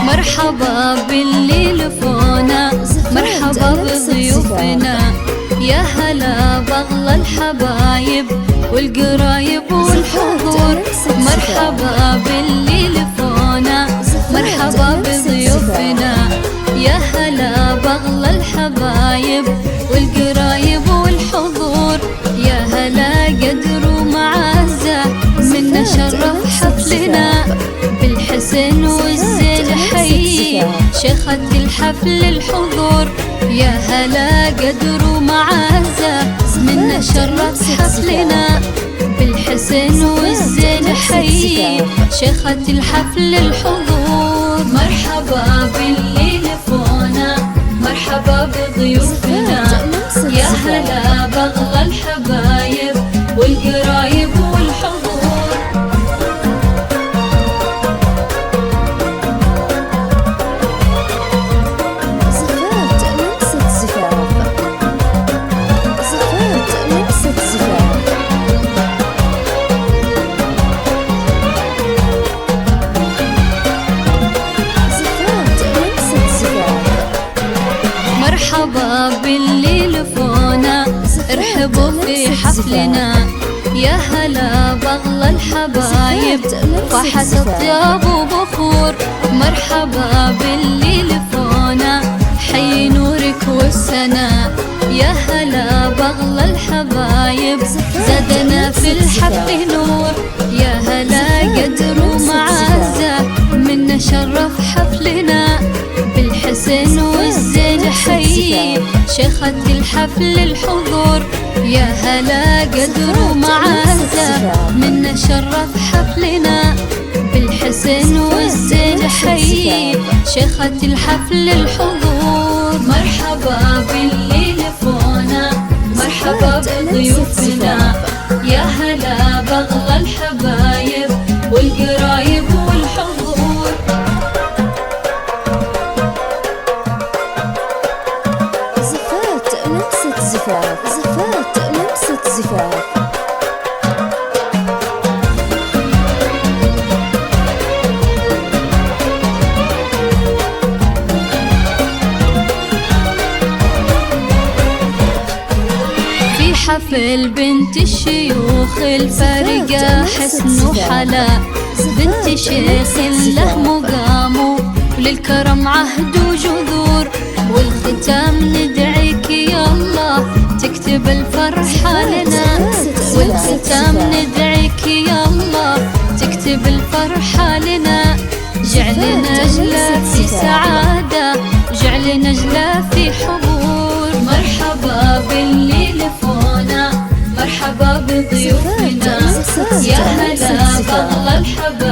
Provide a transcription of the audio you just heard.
مرحبا باللي لفونا، مرحبا بضيوفنا، يا هلا بأغلى الحبايب والقرايب والحضور. مرحبا باللي لفونا، مرحبا بضيوفنا، يا هلا بأغلى الحبايب والقرايب والحضور. يا هلا قدر ومعزة منا شرف حفلنا، بالحسن والزين حي شيخة الحفل الحضور. يا هلا قدر ومعزة منا شرف حفلنا، بالحسن والزين حي شيخة الحفل الحضور. مرحبا باللي لفونا، مرحبا بضيوفنا، يا هلا بأغلى الحبايب والقرايب والحضور. مرحبا باللي لفونا، ارحبوا في حفلنا، يا هلا بأغلى الحبايب فاحت الطياب وبخور. مرحبا باللي لفونا، حي نورك والسنا، يا هلا بأغلى الحبايب زادنا في الحفل نور. يا هلا قدر ومعزة منا شرف حفلنا، بالحسن والزين حي شيخة الحفل الحضور. يا هلا قدر ومعزة منا شرف حفلنا، بالحسن والزين حي شيخة الحفل الحضور. مرحبا باللي لفونا، مرحبا بضيوفنا، يا هلا بأغلى الحبايب والقرايب والحضور. زفات لمسة زفاف، زفات لمسة زفاف. في حفل بنت الشيوخ الفارقة حسن وحلا، بنت شيخ له مقام وللكرم عهد وجذور. والختام ندعيك يا الله تكتب الفرحة لنا، والختام ندعيك يا الله تكتب الفرحة لنا. جعل نجلة في سعادة، جعل نجلة في حضور. مرحبا باللي لفونا، مرحبا بضيوفنا، يا هلا بأغلى الحبايب